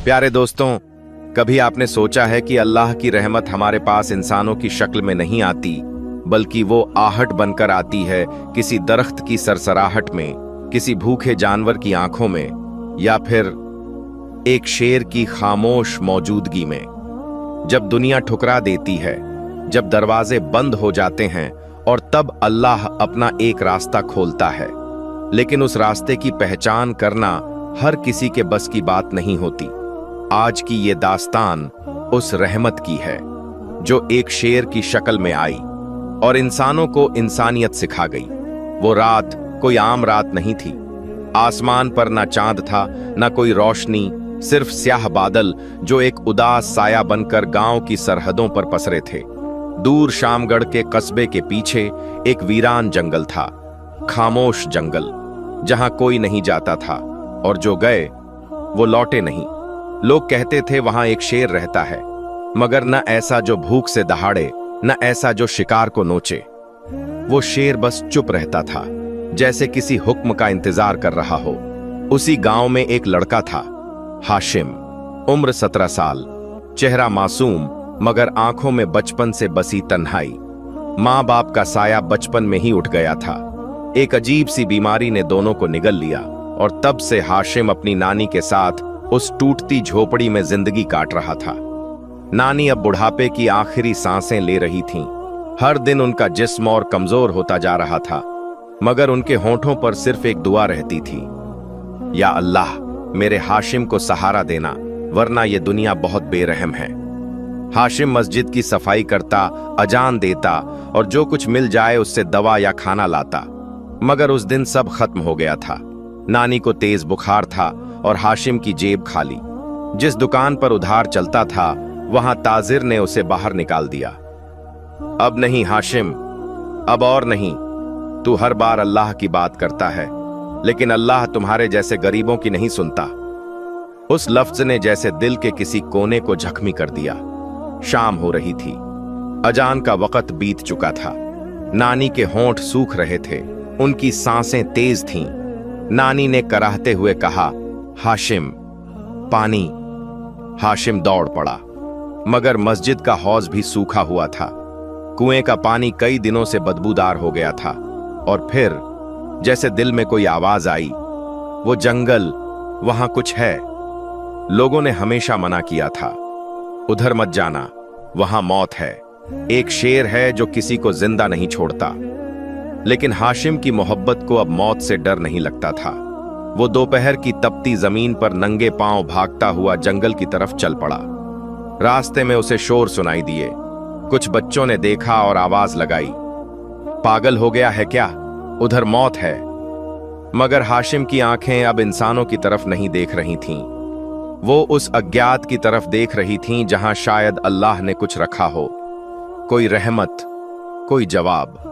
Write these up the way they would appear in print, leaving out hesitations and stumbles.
प्यारे दोस्तों, कभी आपने सोचा है कि अल्लाह की रहमत हमारे पास इंसानों की शक्ल में नहीं आती, बल्कि वो आहट बनकर आती है किसी दरख्त की सरसराहट में, किसी भूखे जानवर की आंखों में, या फिर एक शेर की खामोश मौजूदगी में। जब दुनिया ठुकरा देती है, जब दरवाजे बंद हो जाते हैं, और तब अल्लाह अपना एक रास्ता खोलता है। लेकिन उस रास्ते की पहचान करना हर किसी के बस की बात नहीं होती। आज की ये दास्तान उस रहमत की है जो एक शेर की शक्ल में आई और इंसानों को इंसानियत सिखा गई। वो रात कोई आम रात नहीं थी। आसमान पर ना चांद था, ना कोई रोशनी, सिर्फ स्याह बादल जो एक उदास साया बनकर गांव की सरहदों पर पसरे थे। दूर शामगढ़ के कस्बे के पीछे एक वीरान जंगल था, खामोश जंगल, जहां कोई नहीं जाता था, और जो गए वो लौटे नहीं। लोग कहते थे वहां एक शेर रहता है, मगर न ऐसा जो भूख से दहाड़े, न ऐसा जो शिकार को नोचे। वो शेर बस चुप रहता था, जैसे किसी हुक्म का इंतजार कर रहा हो। उसी गांव में एक लड़का था, हाशिम, उम्र 17 साल, चेहरा मासूम, मगर आंखों में बचपन से बसी तन्हाई। माँ बाप का साया बचपन में ही उठ गया था। एक अजीब सी बीमारी ने दोनों को निगल लिया, और तब से हाशिम अपनी नानी के साथ उस टूटती झोपड़ी में जिंदगी काट रहा था। नानी अब बुढ़ापे की आखिरी सांसें ले रही थीं। हर दिन उनका जिस्म और कमजोर होता जा रहा था, मगर उनके होंठों पर सिर्फ एक दुआ रहती थी, या अल्लाह मेरे हाशिम को सहारा देना, वरना ये दुनिया बहुत बेरहम है। हाशिम मस्जिद की सफाई करता, अजान देता, और जो कुछ मिल जाए उससे दवा या खाना लाता। मगर उस दिन सब खत्म हो गया था। नानी को तेज बुखार था और हाशिम की जेब खाली। जिस दुकान पर उधार चलता था, वहां ताजिर ने उसे बाहर निकाल दिया। अब नहीं हाशिम, अब और नहीं। तू हर बार अल्लाह की बात करता है, लेकिन अल्लाह तुम्हारे जैसे गरीबों की नहीं सुनता। उस लफ्ज ने जैसे दिल के किसी कोने को जख्मी कर दिया। शाम हो रही थी, अजान का वक्त बीत चुका था। नानी के होंठ सूख रहे थे, उनकी सांसें तेज थीं। नानी ने कराहते हुए कहा, हाशिम, पानी। हाशिम दौड़ पड़ा, मगर मस्जिद का हौज भी सूखा हुआ था। कुएं का पानी कई दिनों से बदबूदार हो गया था। और फिर जैसे दिल में कोई आवाज आई, वो जंगल, वहां कुछ है। लोगों ने हमेशा मना किया था, उधर मत जाना, वहां मौत है। एक शेर है जो किसी को जिंदा नहीं छोड़ता। लेकिन हाशिम की मोहब्बत को अब मौत से डर नहीं लगता था। वो दोपहर की तपती जमीन पर नंगे पांव भागता हुआ जंगल की तरफ चल पड़ा। रास्ते में उसे शोर सुनाई दिए। कुछ बच्चों ने देखा और आवाज लगाई, पागल हो गया है क्या, उधर मौत है। मगर हाशिम की आंखें अब इंसानों की तरफ नहीं देख रही थीं। वो उस अज्ञात की तरफ देख रही थीं जहां शायद अल्लाह ने कुछ रखा हो, कोई रहमत, कोई जवाब।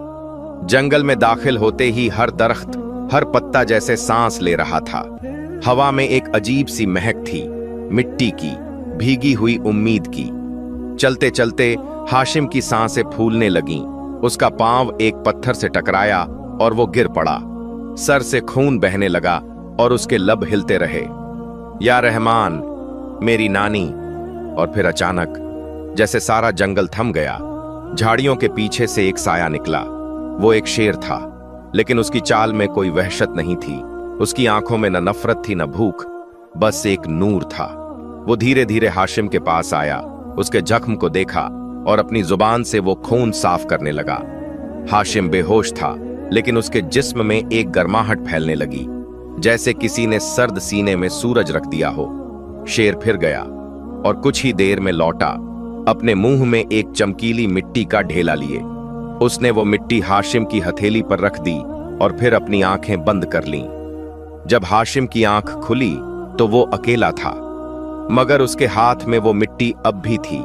जंगल में दाखिल होते ही हर दरख्त, हर पत्ता जैसे सांस ले रहा था। हवा में एक अजीब सी महक थी, मिट्टी की, भीगी हुई उम्मीद की। चलते चलते हाशिम की सांसें फूलने लगीं। उसका पांव एक पत्थर से टकराया और वो गिर पड़ा। सर से खून बहने लगा और उसके लब हिलते रहे। या रहमान, मेरी नानी। और फिर अचानक जैसे सारा जंगल थम गया। झाड़ियों के पीछे से एक साया निकला। वो एक शेर था, लेकिन उसकी चाल में कोई वहशत नहीं थी। उसकी आंखों में न नफरत थी, न भूख, बस एक नूर था। वो धीरे धीरे हाशिम के पास आया, उसके जख्म को देखा और अपनी जुबान से वो खून साफ करने लगा। हाशिम बेहोश था, लेकिन उसके जिस्म में एक गर्माहट फैलने लगी, जैसे किसी ने सर्द सीने में सूरज रख दिया हो। शेर फिर गया और कुछ ही देर में लौटा, अपने मुंह में एक चमकीली मिट्टी का ढेला लिए। उसने वो मिट्टी हाशिम की हथेली पर रख दी और फिर अपनी आंखें बंद कर लीं। जब हाशिम की आंख खुली तो वो अकेला था, मगर उसके हाथ में वो मिट्टी अब भी थी।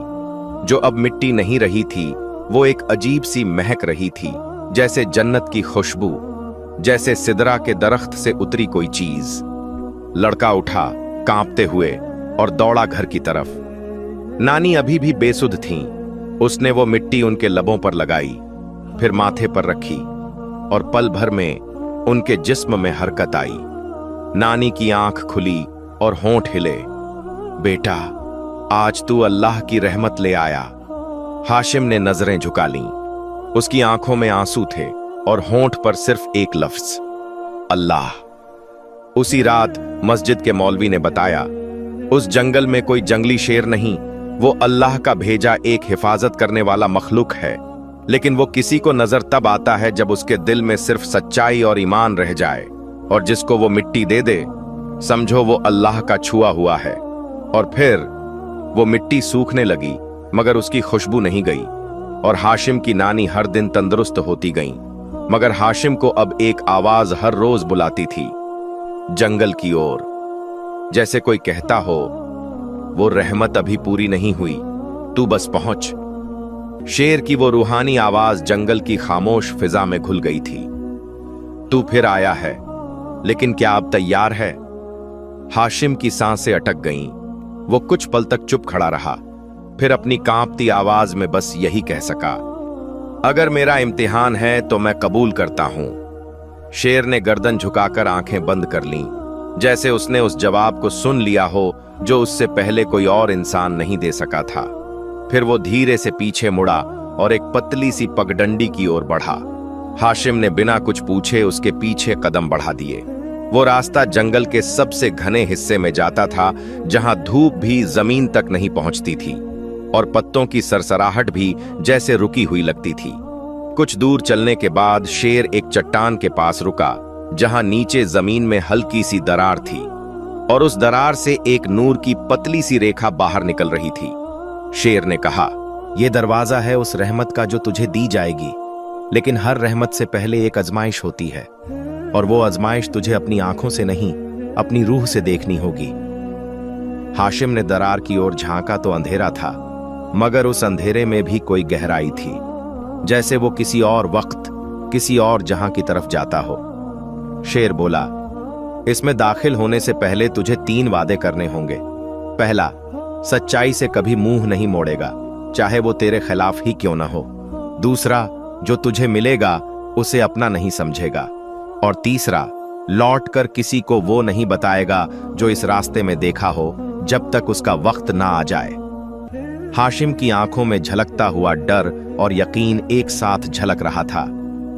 जो अब मिट्टी नहीं रही थी, वो एक अजीब सी महक रही थी, जैसे जन्नत की खुशबू, जैसे सिदरा के दरख्त से उतरी कोई चीज। लड़का उठा कांपते हुए और दौड़ा घर की तरफ। नानी अभी भी बेसुध थीं। उसने वो मिट्टी उनके लबों पर लगाई, फिर माथे पर रखी, और पल भर में उनके जिस्म में हरकत आई। नानी की आंख खुली और होंठ हिले। बेटा, आज तू अल्लाह की रहमत ले आया। हाशिम ने नजरें झुका लीं। उसकी आंखों में आंसू थे और होंठ पर सिर्फ एक लफ्ज, अल्लाह। उसी रात मस्जिद के मौलवी ने बताया, उस जंगल में कोई जंगली शेर नहीं, वो अल्लाह का भेजा एक हिफाजत करने वाला मखलूक है। लेकिन वो किसी को नजर तब आता है जब उसके दिल में सिर्फ सच्चाई और ईमान रह जाए, और जिसको वो मिट्टी दे दे, समझो वो अल्लाह का छुआ हुआ है। और फिर वो मिट्टी सूखने लगी, मगर उसकी खुशबू नहीं गई, और हाशिम की नानी हर दिन तंदुरुस्त होती गईं। मगर हाशिम को अब एक आवाज हर रोज बुलाती थी, जंगल की ओर, जैसे कोई कहता हो, वो रहमत अभी पूरी नहीं हुई, तू बस पहुंच। शेर की वो रूहानी आवाज जंगल की खामोश फिजा में घुल गई थी। तू फिर आया है, लेकिन क्या अब तैयार है? हाशिम की सांसें अटक गईं। वो कुछ पल तक चुप खड़ा रहा, फिर अपनी कांपती आवाज में बस यही कह सका, अगर मेरा इम्तिहान है तो मैं कबूल करता हूं। शेर ने गर्दन झुकाकर आंखें बंद कर लीं, जैसे उसने उस जवाब को सुन लिया हो जो उससे पहले कोई और इंसान नहीं दे सका था। फिर वो धीरे से पीछे मुड़ा और एक पतली सी पगडंडी की ओर बढ़ा। हाशिम ने बिना कुछ पूछे उसके पीछे कदम बढ़ा दिए। वो रास्ता जंगल के सबसे घने हिस्से में जाता था, जहां धूप भी जमीन तक नहीं पहुंचती थी और पत्तों की सरसराहट भी जैसे रुकी हुई लगती थी। कुछ दूर चलने के बाद शेर एक चट्टान के पास रुका, जहां नीचे जमीन में हल्की सी दरार थी, और उस दरार से एक नूर की पतली सी रेखा बाहर निकल रही थी। शेर ने कहा, यह दरवाजा है उस रहमत का जो तुझे दी जाएगी, लेकिन हर रहमत से पहले एक आजमाइश होती है, और वो आजमाइश तुझे अपनी आंखों से नहीं, अपनी रूह से देखनी होगी। हाशिम ने दरार की ओर झांका तो अंधेरा था, मगर उस अंधेरे में भी कोई गहराई थी, जैसे वो किसी और वक्त, किसी और जहां की तरफ जाता हो। शेर बोला, इसमें दाखिल होने से पहले तुझे 3 वादे करने होंगे। पहला, सच्चाई से कभी मुंह नहीं मोड़ेगा, चाहे वो तेरे खिलाफ ही क्यों ना हो। दूसरा, जो तुझे मिलेगा उसे अपना नहीं समझेगा। और तीसरा, लौटकर किसी को वो नहीं बताएगा जो इस रास्ते में देखा हो, जब तक उसका वक्त ना आ जाए। हाशिम की आंखों में झलकता हुआ डर और यकीन एक साथ झलक रहा था।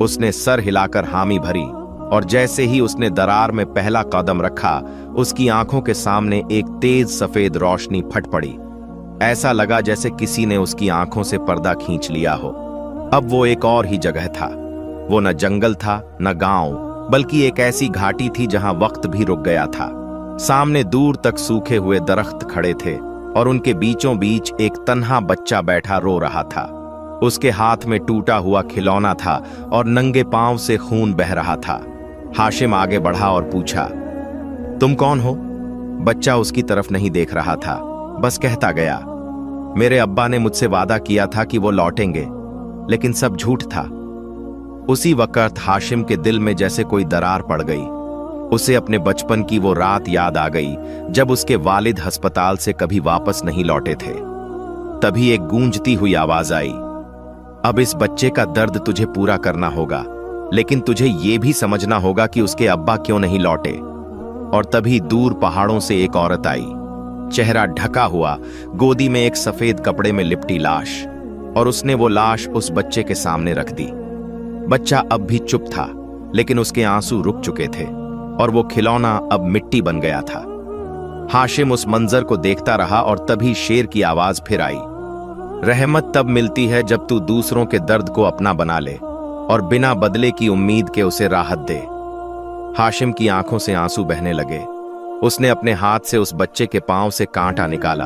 उसने सर हिलाकर हामी भरी, और जैसे ही उसने दरार में पहला कदम रखा, उसकी आंखों के सामने एक तेज सफेद रोशनी फट पड़ी। ऐसा लगा जैसे किसी ने उसकी आंखों से पर्दा खींच लिया हो। अब वो एक और ही जगह था। वो न जंगल था, न गांव, बल्कि एक ऐसी घाटी थी जहां वक्त भी रुक गया था। सामने दूर तक सूखे हुए दरख्त खड़े थे, और उनके बीचों बीच एक तन्हा बच्चा बैठा रो रहा था। उसके हाथ में टूटा हुआ खिलौना था और नंगे पांव से खून बह रहा था। हाशिम आगे बढ़ा और पूछा, तुम कौन हो? बच्चा उसकी तरफ नहीं देख रहा था, बस कहता गया, मेरे अब्बा ने मुझसे वादा किया था कि वो लौटेंगे, लेकिन सब झूठ था। उसी वक्त हाशिम के दिल में जैसे कोई दरार पड़ गई। उसे अपने बचपन की वो रात याद आ गई जब उसके वालिद अस्पताल से कभी वापस नहीं लौटे थे। तभी एक गूंजती हुई आवाज आई, अब इस बच्चे का दर्द तुझे पूरा करना होगा, लेकिन तुझे ये भी समझना होगा कि उसके अब्बा क्यों नहीं लौटे। और तभी दूर पहाड़ों से एक औरत आई, चेहरा ढका हुआ, गोदी में एक सफेद कपड़े में लिपटी लाश, और उसने वो लाश उस बच्चे के सामने रख दी। बच्चा अब भी चुप था, लेकिन उसके आंसू रुक चुके थे, और वो खिलौना अब मिट्टी बन गया था। हाशिम उस मंजर को देखता रहा, और तभी शेर की आवाज फिर आई, रहमत तब मिलती है जब तू दूसरों के दर्द को अपना बना ले और बिना बदले की उम्मीद के उसे राहत दे। हाशिम की आंखों से आंसू बहने लगे। उसने अपने हाथ से उस बच्चे के पांव से कांटा निकाला,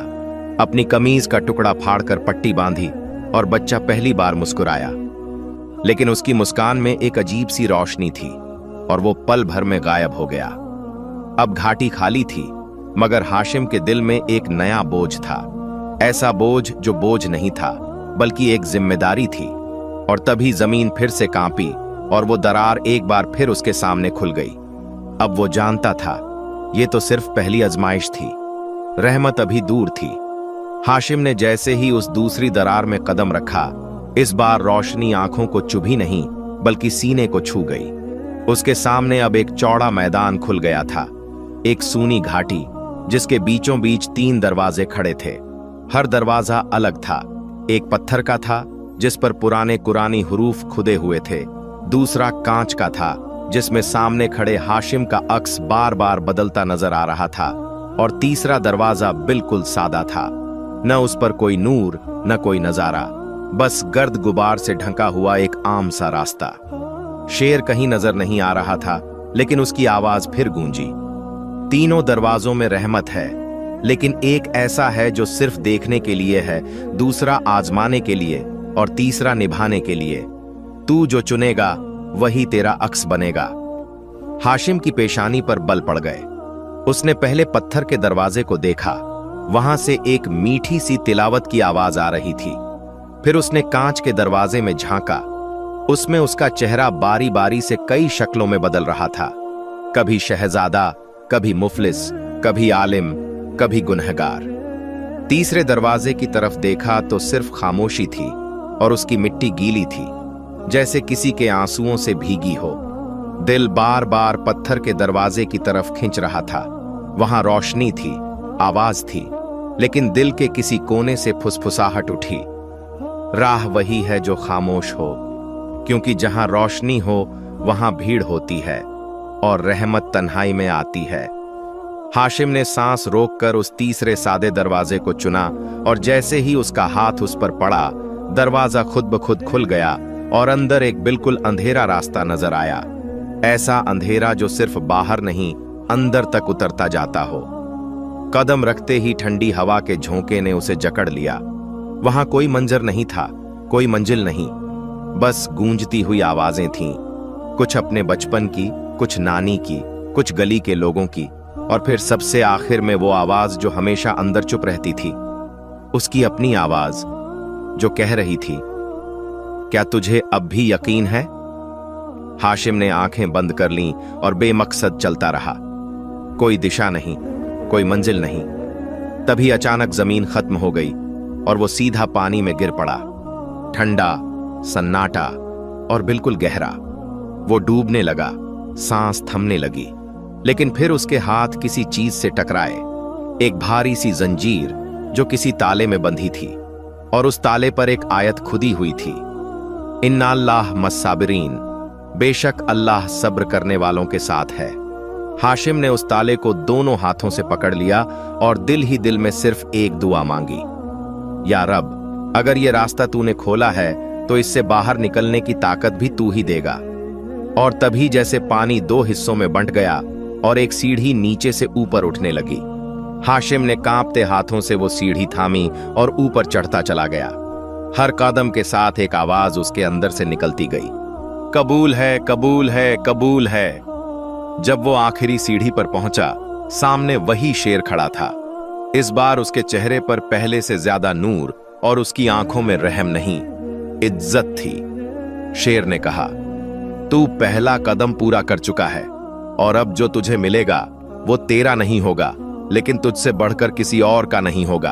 अपनी कमीज का टुकड़ा फाड़कर पट्टी बांधी, और बच्चा पहली बार मुस्कुराया। लेकिन उसकी मुस्कान में एक अजीब सी रोशनी थी, और वो पल भर में गायब हो गया। अब घाटी खाली थी, मगर हाशिम के दिल में एक नया बोझ था। ऐसा बोझ जो बोझ नहीं था, बल्कि एक जिम्मेदारी थी। और तभी जमीन फिर से कांपी, और वो दरार एक बार फिर उसके सामने खुल गई। अब वो जानता था, ये तो सिर्फ पहली आजमाइश थी, रहमत अभी दूर थी। हाशिम ने जैसे ही उस दूसरी दरार में कदम रखा, इस बार रोशनी आंखों को चुभी नहीं, बल्कि सीने को छू गई। उसके सामने अब एक चौड़ा मैदान खुल गया था, एक सूनी घाटी जिसके बीचों बीच 3 दरवाजे खड़े थे। हर दरवाजा अलग था। एक पत्थर का था जिस पर पुराने कुरानी हुरूफ खुदे हुए थे, दूसरा कांच का था जिसमें सामने खड़े हाशिम का अक्स बार बार बदलता नजर आ रहा था, और तीसरा दरवाजा बिल्कुल सादा था। न उस पर कोई नूर न कोई नजारा, बस गर्द गुबार से ढंका हुआ एक आम सा रास्ता। शेर कहीं नजर नहीं आ रहा था, लेकिन उसकी आवाज फिर गूंजी। तीनों दरवाजों में रहमत है, लेकिन एक ऐसा है जो सिर्फ देखने के लिए है, दूसरा आजमाने के लिए और तीसरा निभाने के लिए। तू जो चुनेगा वही तेरा अक्स बनेगा। हाशिम की पेशानी पर बल पड़ गए। उसने पहले पत्थर के दरवाजे को देखा, वहां से एक मीठी सी तिलावत की आवाज आ रही थी। फिर उसने कांच के दरवाजे में झांका। उसमें उसका चेहरा बारी बारी से कई शक्लों में बदल रहा था, कभी शहजादा, कभी मुफलिस, कभी आलिम, कभी गुनहगार। तीसरे दरवाजे की तरफ देखा तो सिर्फ खामोशी थी, और उसकी मिट्टी गीली थी, जैसे किसी के आंसुओं से भीगी हो। दिल बार बार पत्थर के दरवाजे की तरफ खिंच रहा था। वहां रोशनी थी, आवाज थी, लेकिन दिल के किसी कोने से फुसफुसाहट उठी। राह वही है जो खामोश हो, क्योंकि जहां रोशनी हो वहां भीड़ होती है, और रहमत तन्हाई में आती है। हाशिम ने सांस रोककर उस तीसरे सादे दरवाजे को चुना, और जैसे ही उसका हाथ उस पर पड़ा, दरवाजा खुद ब खुद खुल गया और अंदर एक बिल्कुल अंधेरा रास्ता नजर आया। ऐसा अंधेरा जो सिर्फ बाहर नहीं, अंदर तक उतरता जाता हो। कदम रखते ही ठंडी हवा के झोंके ने उसे जकड़ लिया। वहां कोई मंजर नहीं था, कोई मंजिल नहीं, बस गूंजती हुई आवाजें थीं, कुछ अपने बचपन की, कुछ नानी की, कुछ गली के लोगों की, और फिर सबसे आखिर में वो आवाज जो हमेशा अंदर चुप रहती थी, उसकी अपनी आवाज जो कह रही थी, क्या तुझे अब भी यकीन है? हाशिम ने आंखें बंद कर लीं और बेमकसद चलता रहा। कोई दिशा नहीं, कोई मंजिल नहीं। तभी अचानक जमीन खत्म हो गई और वो सीधा पानी में गिर पड़ा। ठंडा, सन्नाटा और बिल्कुल गहरा। वो डूबने लगा, सांस थमने लगी, लेकिन फिर उसके हाथ किसी चीज से टकराए। एक भारी सी जंजीर जो किसी ताले में बंधी थी, और उस ताले पर एक आयत खुदी हुई थी, इन्नाल्लाह मस्साबिरीन, बेशक अल्लाह सब्र करने वालों के साथ है। हाशिम ने उस ताले को दोनों हाथों से पकड़ लिया और दिल ही दिल में सिर्फ एक दुआ मांगी, या रब, अगर ये रास्ता तूने खोला है तो इससे बाहर निकलने की ताकत भी तू ही देगा। और तभी जैसे पानी 2 हिस्सों में बंट गया और एक सीढ़ी नीचे से ऊपर उठने लगी। हाशिम ने कांपते हाथों से वो सीढ़ी थामी और ऊपर चढ़ता चला गया। हर कदम के साथ एक आवाज उसके अंदर से निकलती गई, कबूल है, कबूल है, कबूल है। जब वो आखिरी सीढ़ी पर पहुंचा, सामने वही शेर खड़ा था। इस बार उसके चेहरे पर पहले से ज्यादा नूर और उसकी आंखों में रहम नहीं, इज्जत थी। शेर ने कहा, तू पहला कदम पूरा कर चुका है, और अब जो तुझे मिलेगा वो तेरा नहीं होगा, लेकिन तुझसे बढ़कर किसी और का नहीं होगा।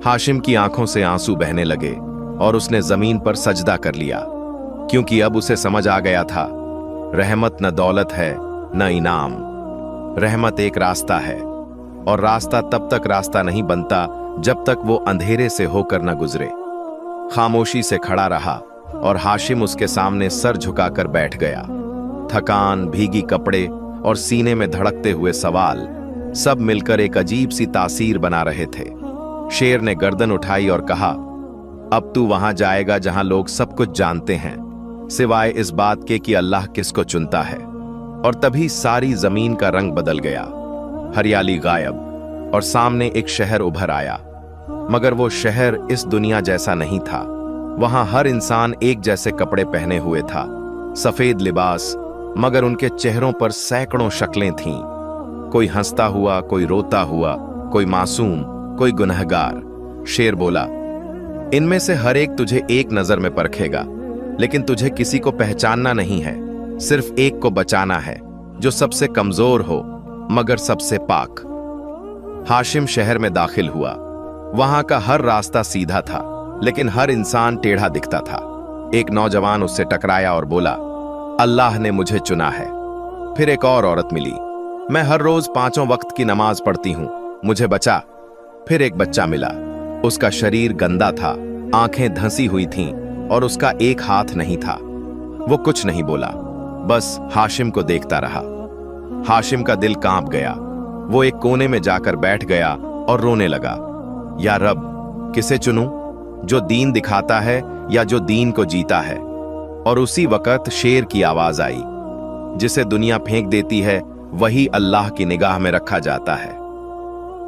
हाशिम की आंखों से आंसू बहने लगे और उसने जमीन पर सजदा कर लिया, क्योंकि अब उसे समझ आ गया था, रहमत न दौलत है न इनाम। रहमत एक रास्ता है, और रास्ता तब तक रास्ता नहीं बनता जब तक वो अंधेरे से होकर न गुजरे। खामोशी से खड़ा रहा और हाशिम उसके सामने सर झुकाकर बैठ गया। थकान, भीगी कपड़े और सीने में धड़कते हुए सवाल सब मिलकर एक अजीब सी तासीर बना रहे थे। शेर ने गर्दन उठाई और कहा, अब तू वहां जाएगा जहां लोग सब कुछ जानते हैं, सिवाय इस बात के कि अल्लाह किसको चुनता है। और तभी सारी जमीन का रंग बदल गया, हरियाली गायब, और सामने एक शहर उभर आया। मगर वो शहर इस दुनिया जैसा नहीं था। वहां हर इंसान एक जैसे कपड़े पहने हुए था, सफेद लिबास, मगर उनके चेहरों पर सैकड़ों शक्लें थीं। कोई हंसता हुआ, कोई रोता हुआ, कोई मासूम, कोई गुनहगार। शेर बोला, इनमें से हर एक तुझे एक नजर में परखेगा, लेकिन तुझे किसी को पहचानना नहीं है, सिर्फ एक को बचाना है, जो सबसे कमजोर हो मगर सबसे पाक। हाशिम शहर में दाखिल हुआ। वहां का हर रास्ता सीधा था, लेकिन हर इंसान टेढ़ा दिखता था। एक नौजवान उससे टकराया और बोला, अल्लाह ने मुझे चुना है। फिर एक और औरत मिली, मैं हर रोज 5 वक्त की नमाज पढ़ती हूँ, मुझे बचा। फिर एक बच्चा मिला। उसका शरीर गंदा था, आंखें धंसी हुई थीं और उसका एक हाथ नहीं था। वो कुछ नहीं बोला, बस हाशिम को देखता रहा। हाशिम का दिल कांप गया। वो एक कोने में जाकर बैठ गया और रोने लगा। या रब, किसे चुनूं, जो दीन दिखाता है या जो दीन को जीता है? और उसी वक्त शेर की आवाज आई। जिसे दुनिया फेंक देती है वही अल्लाह की निगाह में रखा जाता है।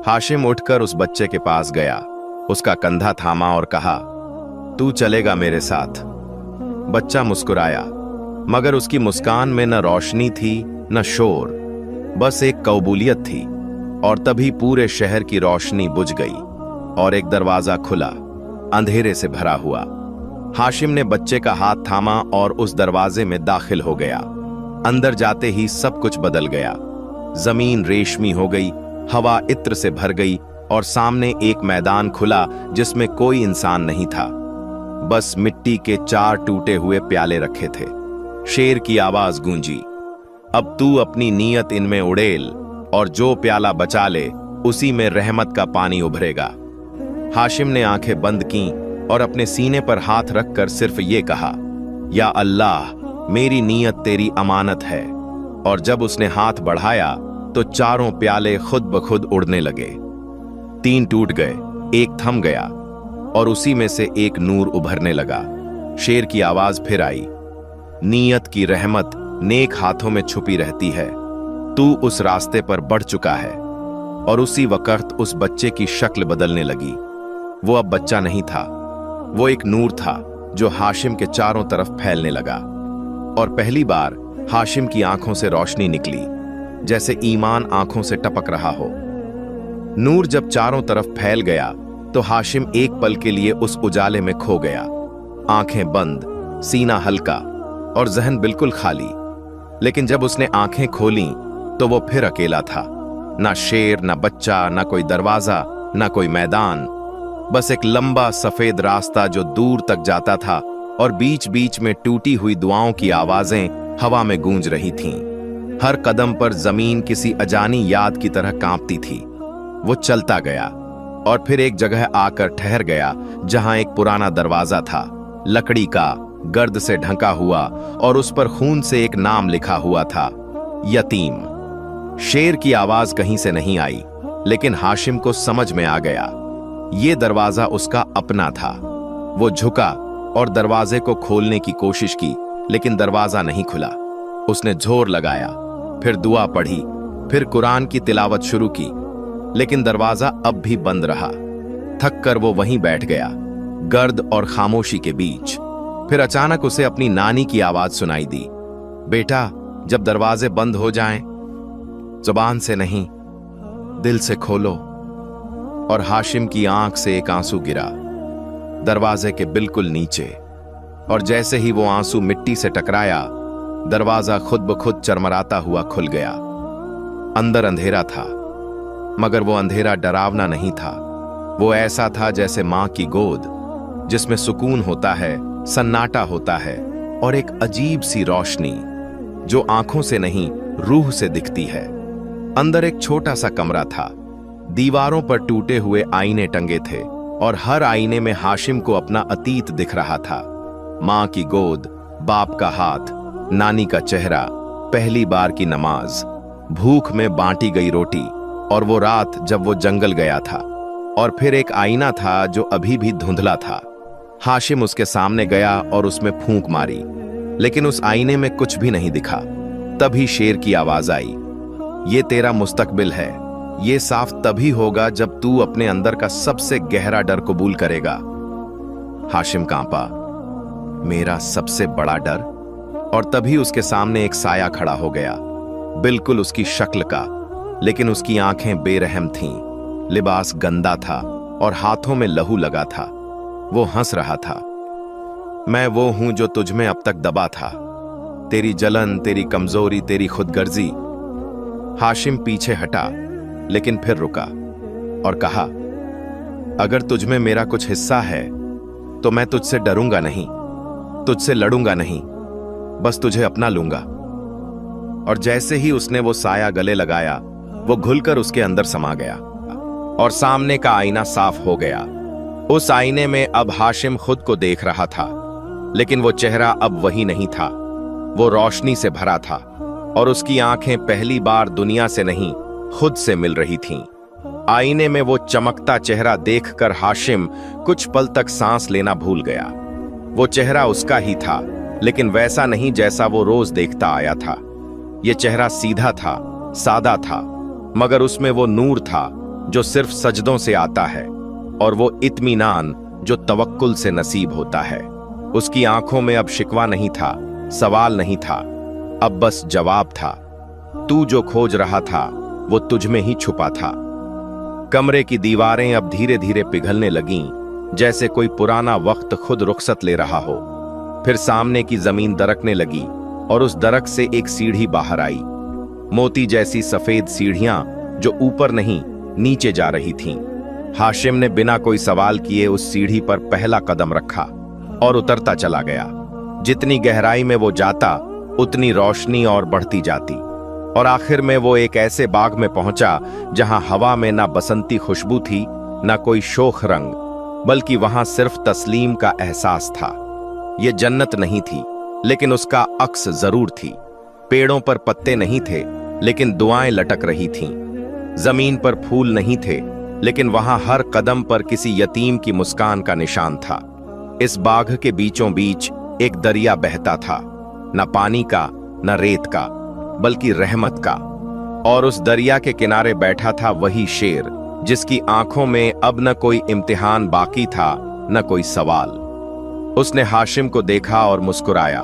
हाशिम उठकर उस बच्चे के पास गया, उसका कंधा थामा और कहा, तू चलेगा मेरे साथ। बच्चा मुस्कुराया, मगर उसकी मुस्कान में न रोशनी थी न शोर, बस एक कबूलियत थी। और तभी पूरे शहर की रोशनी बुझ गई और एक दरवाजा खुला, अंधेरे से भरा हुआ। हाशिम ने बच्चे का हाथ थामा और उस दरवाजे में दाखिल हो गया। अंदर जाते ही सब कुछ बदल गया। जमीन रेशमी हो गई, हवा इत्र से भर गई और सामने एक मैदान खुला जिसमें कोई इंसान नहीं था। बस मिट्टी के 4 टूटे हुए प्याले रखे थे। शेर की आवाज गूंजी, अब तू अपनी नीयत इनमें उड़ेल और जो प्याला बचा ले उसी में रहमत का पानी उभरेगा। हाशिम ने आंखें बंद कीं और अपने सीने पर हाथ रखकर सिर्फ ये कहा, या अल्लाह, मेरी नीयत तेरी अमानत है। और जब उसने हाथ बढ़ाया तो चारों प्याले खुद ब खुद उड़ने लगे। 3 टूट गए, एक थम गया और उसी में से एक नूर उभरने लगा। शेर की आवाज फिर आई, नीयत की रहमत नेक हाथों में छुपी रहती है। तू उस रास्ते पर बढ़ चुका है। और उसी वक्त उस बच्चे की शक्ल बदलने लगी। वो अब बच्चा नहीं था, वो एक नूर था जो हाशिम के चारों तरफ फैलने लगा। और पहली बार हाशिम की आंखों से रोशनी निकली, जैसे ईमान आंखों से टपक रहा हो। नूर जब चारों तरफ फैल गया तो हाशिम एक पल के लिए उस उजाले में खो गया। आंखें बंद, सीना हल्का और जहन बिल्कुल खाली। लेकिन जब उसने आंखें खोलीं तो वो फिर अकेला था। ना शेर, ना बच्चा, ना कोई दरवाजा, ना कोई मैदान, बस एक लंबा सफेद रास्ता जो दूर तक जाता था और बीच बीच में टूटी हुई दुआओं की आवाजें हवा में गूंज रही थीं। हर कदम पर जमीन किसी अजानी याद की तरह कांपती थी। वो चलता गया और फिर एक जगह आकर ठहर गया जहां एक पुराना दरवाजा था, लकड़ी का, गर्द से ढंका हुआ, और उस पर खून से एक नाम लिखा हुआ था, यतीम। शेर की आवाज कहीं से नहीं आई, लेकिन हाशिम को समझ में आ गया, ये दरवाजा उसका अपना था। वो झुका और दरवाजे को खोलने की कोशिश की, लेकिन दरवाजा नहीं खुला। उसने जोर लगाया, फिर दुआ पढ़ी, फिर कुरान की तिलावत शुरू की, लेकिन दरवाजा अब भी बंद रहा। थक कर वो वहीं बैठ गया, गर्द और खामोशी के बीच। फिर अचानक उसे अपनी नानी की आवाज सुनाई दी, बेटा, जब दरवाजे बंद हो जाएं, जुबान से नहीं, दिल से खोलो। और हाशिम की आंख से एक आंसू गिरा, दरवाजे के बिल्कुल नीचे। और जैसे ही वो आंसू मिट्टी से टकराया, दरवाजा खुद ब खुद चरमराता हुआ खुल गया। अंदर अंधेरा था, मगर वो अंधेरा डरावना नहीं था। वो ऐसा था जैसे मां की गोद, जिसमें सुकून होता है, सन्नाटा होता है और एक अजीब सी रोशनी जो आंखों से नहीं, रूह से दिखती है। अंदर एक छोटा सा कमरा था। दीवारों पर टूटे हुए आईने टंगे थे और हर आईने में हाशिम को अपना अतीत दिख रहा था। मां की गोद, बाप का हाथ, नानी का चेहरा, पहली बार की नमाज, भूख में बांटी गई रोटी, और वो रात जब वो जंगल गया था। और फिर एक आईना था जो अभी भी धुंधला था। हाशिम उसके सामने गया और उसमें फूंक मारी, लेकिन उस आईने में कुछ भी नहीं दिखा। तभी शेर की आवाज आई, ये तेरा मुस्तकबिल है। ये साफ तभी होगा जब तू अपने अंदर का सबसे गहरा डर कबूल करेगा। हाशिम कांपा, मेरा सबसे बड़ा डर? और तभी उसके सामने एक साया खड़ा हो गया, बिल्कुल उसकी शक्ल का, लेकिन उसकी आंखें बेरहम थीं, लिबास गंदा था और हाथों में लहू लगा था। वो हंस रहा था, मैं वो हूं जो तुझमें अब तक दबा था, तेरी जलन, तेरी कमजोरी, तेरी खुदगर्जी। हाशिम पीछे हटा, लेकिन फिर रुका और कहा, अगर तुझमें मेरा कुछ हिस्सा है तो मैं तुझसे डरूंगा नहीं, तुझसे लड़ूंगा नहीं, बस तुझे अपना लूंगा। और जैसे ही उसने वो साया गले लगाया, वो घुलकर उसके अंदर समा गया। और सामने का आईना साफ हो गया। उस आईने में अब हाशिम खुद को देख रहा था, लेकिन वो चेहरा अब वही नहीं था। वो रोशनी से भरा था और उसकी आंखें पहली बार दुनिया से नहीं, खुद से मिल रही थीं। आईने में वो चमकता चेहरा देखकर हाशिम कुछ पल तक सांस लेना भूल गया। वो चेहरा उसका ही था, लेकिन वैसा नहीं जैसा वो रोज देखता आया था। ये चेहरा सीधा था, सादा था, मगर उसमें वो नूर था जो सिर्फ सजदों से आता है, और वो इत्मीनान जो तवक्कुल से नसीब होता है। उसकी आंखों में अब शिकवा नहीं था, सवाल नहीं था, अब बस जवाब था। तू जो खोज रहा था वो तुझ में ही छुपा था। कमरे की दीवारें अब धीरे धीरे पिघलने लगीं, जैसे कोई पुराना वक्त खुद रुखसत ले रहा हो। फिर सामने की जमीन दरकने लगी और उस दरक से एक सीढ़ी बाहर आई। मोती जैसी सफेद सीढ़ियां जो ऊपर नहीं, नीचे जा रही थीं। हाशिम ने बिना कोई सवाल किए उस सीढ़ी पर पहला कदम रखा और उतरता चला गया। जितनी गहराई में वो जाता, उतनी रोशनी और बढ़ती जाती, और आखिर में वो एक ऐसे बाग में पहुंचा जहां हवा में ना बसंती खुशबू थी, ना कोई शोख रंग, बल्कि वहां सिर्फ तस्लीम का एहसास था। ये जन्नत नहीं थी, लेकिन उसका अक्स जरूर थी। पेड़ों पर पत्ते नहीं थे, लेकिन दुआएं लटक रही थीं। जमीन पर फूल नहीं थे, लेकिन वहां हर कदम पर किसी यतीम की मुस्कान का निशान था। इस बाग के बीचों बीच एक दरिया बहता था, न पानी का, न रेत का, बल्कि रहमत का। और उस दरिया के किनारे बैठा था वही शेर, जिसकी आंखों में अब न कोई इम्तिहान बाकी था, न कोई सवाल। उसने हाशिम को देखा और मुस्कुराया,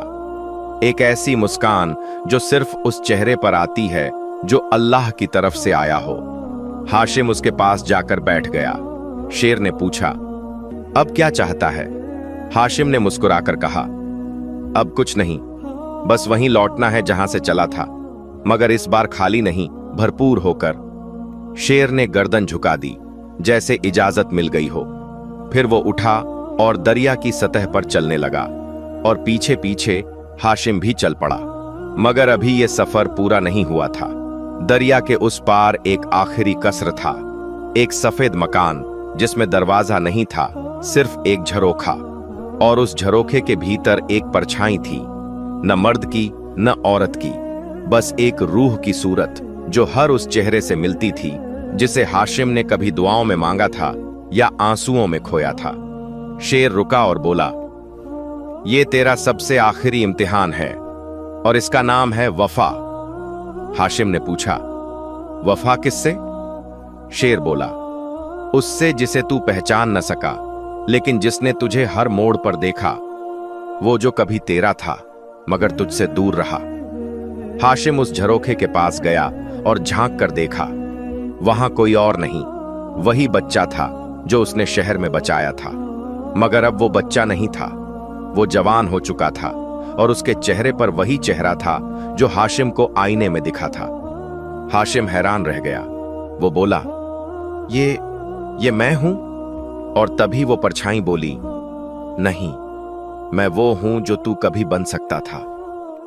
एक ऐसी मुस्कान जो सिर्फ उस चेहरे पर आती है जो अल्लाह की तरफ से आया हो। हाशिम उसके पास जाकर बैठ गया। शेर ने पूछा, अब क्या चाहता है? हाशिम ने मुस्कुराकर कहा, अब कुछ नहीं, बस वहीं लौटना है जहां से चला था, मगर इस बार खाली नहीं, भरपूर होकर। शेर ने गर्दन झुका दी, जैसे इजाजत मिल गई हो। फिर वो उठा और दरिया की सतह पर चलने लगा, और पीछे पीछे हाशिम भी चल पड़ा। मगर अभी ये सफर पूरा नहीं हुआ था। दरिया के उस पार एक आखिरी कसर था, एक सफेद मकान जिसमें दरवाजा नहीं था, सिर्फ एक झरोखा, और उस झरोखे के भीतर एक परछाई थी, न मर्द की न औरत की, बस एक रूह की सूरत जो हर उस चेहरे से मिलती थी जिसे हाशिम ने कभी दुआओं में मांगा था या आंसुओं में खोया था। शेर रुका और बोला, ये तेरा सबसे आखिरी इम्तिहान है, और इसका नाम है वफा। हाशिम ने पूछा, वफा किससे? शेर बोला, उससे जिसे तू पहचान न सका, लेकिन जिसने तुझे हर मोड़ पर देखा, वो जो कभी तेरा था मगर तुझसे दूर रहा। हाशिम उस झरोखे के पास गया और झांक कर देखा। वहां कोई और नहीं, वही बच्चा था जो उसने शहर में बचाया था। मगर अब वो बच्चा नहीं था, वो जवान हो चुका था, और उसके चेहरे पर वही चेहरा था जो हाशिम को आईने में दिखा था। हाशिम हैरान रह गया। वो बोला, ये मैं हूं? और तभी वो परछाई बोली, नहीं, मैं वो हूं जो तू कभी बन सकता था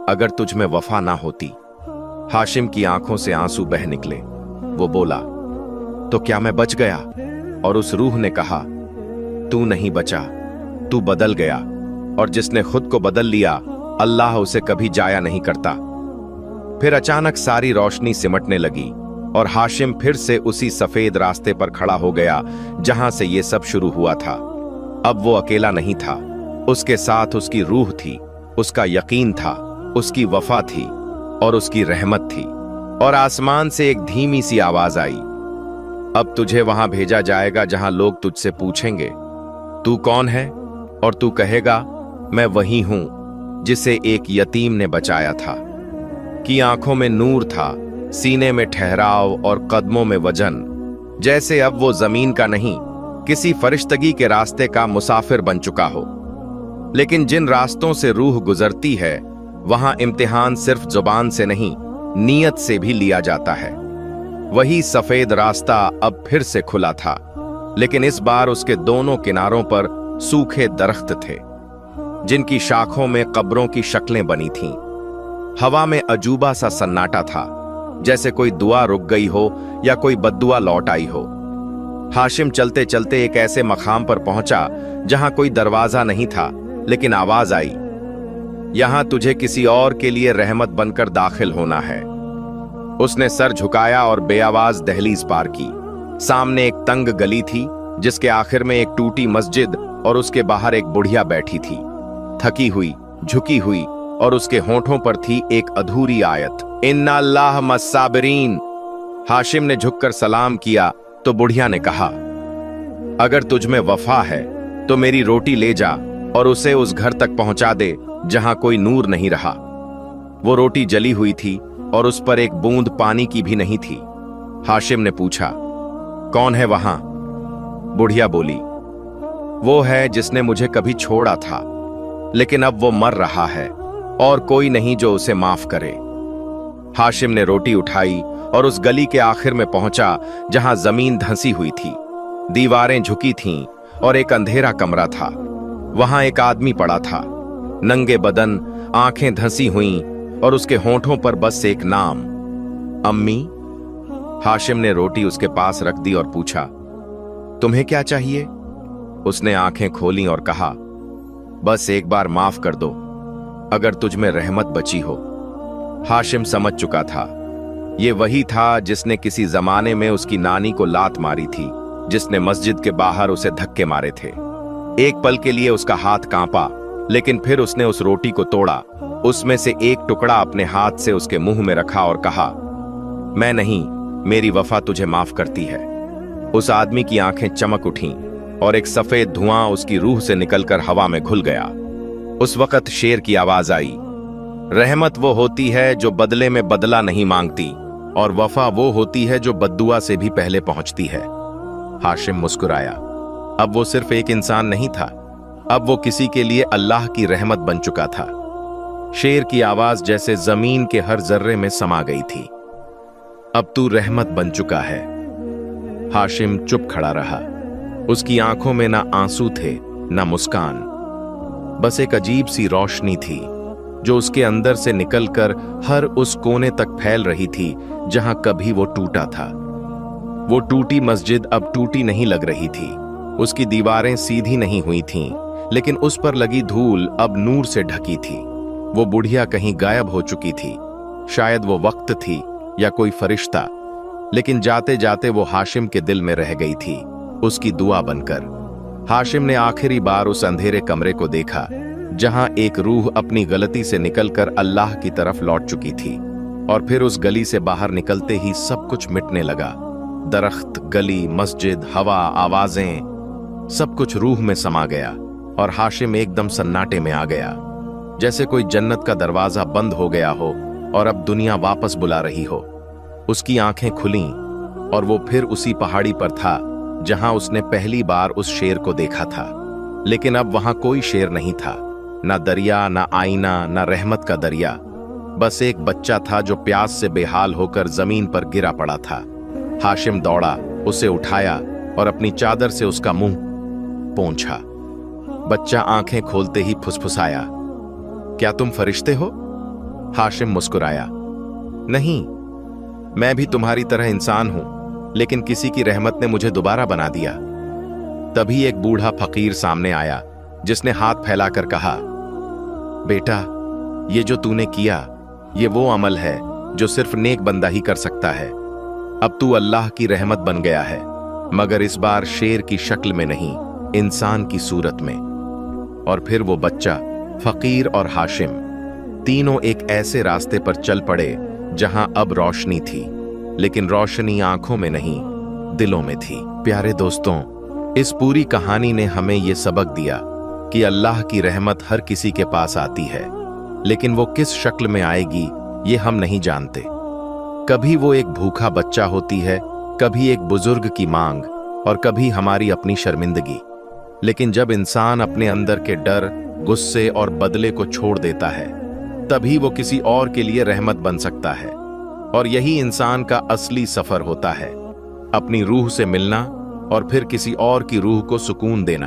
अगर तुझ में वफा ना होती। हाशिम की आंखों से आंसू बह निकले। वो बोला, तो क्या मैं बच गया? और उस रूह ने कहा, तू नहीं बचा, तू बदल गया, और जिसने खुद को बदल लिया, अल्लाह उसे कभी जाया नहीं करता। फिर अचानक सारी रोशनी सिमटने लगी और हाशिम फिर से उसी सफेद रास्ते पर खड़ा हो गया जहां से ये सब शुरू हुआ था। अब वो अकेला नहीं था, उसके साथ उसकी रूह थी, उसका यकीन था, उसकी वफा थी और उसकी रहमत थी। और आसमान से एक धीमी सी आवाज आई, अब तुझे वहां भेजा जाएगा जहां लोग तुझसे पूछेंगे, तू कौन है? और तू कहेगा, मैं वही हूं जिसे एक यतीम ने बचाया था। की आंखों में नूर था, सीने में ठहराव और कदमों में वजन, जैसे अब वो जमीन का नहीं, किसी फरिश्तगी के रास्ते का मुसाफिर बन चुका हो। लेकिन जिन रास्तों से रूह गुजरती है, वहां इम्तिहान सिर्फ जुबान से नहीं, नीयत से भी लिया जाता है। वही सफेद रास्ता अब फिर से खुला था, लेकिन इस बार उसके दोनों किनारों पर सूखे दरख्त थे, जिनकी शाखों में कब्रों की शक्लें बनी थीं। हवा में अजूबा सा सन्नाटा था, जैसे कोई दुआ रुक गई हो या कोई बद्दुआ लौट आई हो। हाशिम चलते चलते एक ऐसे मकाम पर पहुंचा जहां कोई दरवाजा नहीं था, लेकिन आवाज आई, यहां तुझे किसी और के लिए रहमत बनकर दाखिल होना है। उसने सर झुकाया और बेआवाज दहलीज पार की। सामने एक तंग गली थी जिसके आखिर में एक टूटी मस्जिद और उसके बाहर एक बुढ़िया बैठी थी, थकी हुई, झुकी हुई, और उसके होंठों पर थी एक अधूरी आयत, इन्ना अल्लाह मस्साबिरीन। हाशिम ने झुककर सलाम किया तो बुढ़िया ने कहा, अगर तुझमें वफा है तो मेरी रोटी ले जा और उसे उस घर तक पहुंचा दे जहां कोई नूर नहीं रहा। वो रोटी जली हुई थी और उस पर एक बूंद पानी की भी नहीं थी। हाशिम ने पूछा, कौन है वहां? बुढ़िया बोली, वो है जिसने मुझे कभी छोड़ा था, लेकिन अब वो मर रहा है और कोई नहीं जो उसे माफ करे। हाशिम ने रोटी उठाई और उस गली के आखिर में पहुंचा जहां जमीन धंसी हुई थी, दीवारें झुकी थीं और एक अंधेरा कमरा था। वहां एक आदमी पड़ा था, नंगे बदन, आंखें धंसी हुईं और उसके होंठों पर बस एक नाम, अम्मी। हाशिम ने रोटी उसके पास रख दी और पूछा, तुम्हें क्या चाहिए? उसने आंखें खोलीं और कहा, बस एक बार माफ कर दो, अगर तुझ में रहमत बची हो। हाशिम समझ चुका था, ये वही था जिसने किसी जमाने में उसकी नानी को लात मारी थी, जिसने मस्जिद के बाहर उसे धक्के मारे थे। एक पल के लिए उसका हाथ कांपा, लेकिन फिर उसने उस रोटी को तोड़ा, उसमें से एक टुकड़ा अपने हाथ से उसके मुंह में रखा और कहा, मैं नहीं, मेरी वफा तुझे माफ करती है। उस आदमी की आंखें चमक उठीं और एक सफेद धुआं उसकी रूह से निकलकर हवा में घुल गया। उस वक्त शेर की आवाज आई, रहमत वो होती है जो बदले में बदला नहीं मांगती, और वफा वो होती है जो बद्दुआ से भी पहले पहुंचती है। हाशिम मुस्कुराया। अब वो सिर्फ एक इंसान नहीं था, अब वो किसी के लिए अल्लाह की रहमत बन चुका था। शेर की आवाज जैसे जमीन के हर जर्रे में समा गई थी। अब तू रहमत बन चुका है। हाशिम चुप खड़ा रहा। उसकी आंखों में ना आंसू थे, ना मुस्कान, बस एक अजीब सी रोशनी थी जो उसके अंदर से निकलकर हर उस कोने तक फैल रही थी जहां कभी वो टूटा था। वो टूटी मस्जिद अब टूटी नहीं लग रही थी, उसकी दीवारें सीधी नहीं हुई थीं, लेकिन उस पर लगी धूल अब नूर से ढकी थी। वो बुढ़िया कहीं गायब हो चुकी थी, शायद वो वक्त थी या कोई फरिश्ता, लेकिन जाते जाते वो हाशिम के दिल में रह गई थी, उसकी दुआ बनकर। हाशिम ने आखिरी बार उस अंधेरे कमरे को देखा जहां एक रूह अपनी गलती से निकलकर अल्लाह की तरफ लौट चुकी थी, और फिर उस गली से बाहर निकलते ही सब कुछ मिटने लगा। दरख्त, गली, मस्जिद, हवा, आवाजें, सब कुछ रूह में समा गया और हाशिम एकदम सन्नाटे में आ गया, जैसे कोई जन्नत का दरवाजा बंद हो गया हो और अब दुनिया वापस बुला रही हो। उसकी आंखें खुलीं और वो फिर उसी पहाड़ी पर था जहां उसने पहली बार उस शेर को देखा था, लेकिन अब वहां कोई शेर नहीं था, ना दरिया, ना आईना, ना रहमत का दरिया। बस एक बच्चा था जो प्यास से बेहाल होकर जमीन पर गिरा पड़ा था। हाशिम दौड़ा, उसे उठाया और अपनी चादर से उसका मुंह पोंछा। बच्चा आंखें खोलते ही फुसफुसाया, क्या तुम फरिश्ते हो? हाशिम मुस्कुराया, नहीं, मैं भी तुम्हारी तरह इंसान हूं, लेकिन किसी की रहमत ने मुझे दोबारा बना दिया। तभी एक बूढ़ा फकीर सामने आया जिसने हाथ फैलाकर कहा, बेटा, ये जो तूने किया, ये वो अमल है जो सिर्फ नेक बंदा ही कर सकता है। अब तू अल्लाह की रहमत बन गया है, मगर इस बार शेर की शक्ल में नहीं, इंसान की सूरत में। और फिर वो बच्चा, फकीर और हाशिम तीनों एक ऐसे रास्ते पर चल पड़े जहां अब रोशनी थी, लेकिन रोशनी आंखों में नहीं, दिलों में थी। प्यारे दोस्तों, इस पूरी कहानी ने हमें ये सबक दिया कि अल्लाह की रहमत हर किसी के पास आती है, लेकिन वो किस शक्ल में आएगी ये हम नहीं जानते। कभी वो एक भूखा बच्चा होती है, कभी एक बुजुर्ग की मांग, और कभी हमारी अपनी शर्मिंदगी। लेकिन जब इंसान अपने अंदर के डर, गुस्से और बदले को छोड़ देता है, तभी वो किसी और के लिए रहमत बन सकता है। और यही इंसान का असली सफर होता है, अपनी रूह से मिलना और फिर किसी और की रूह को सुकून देना।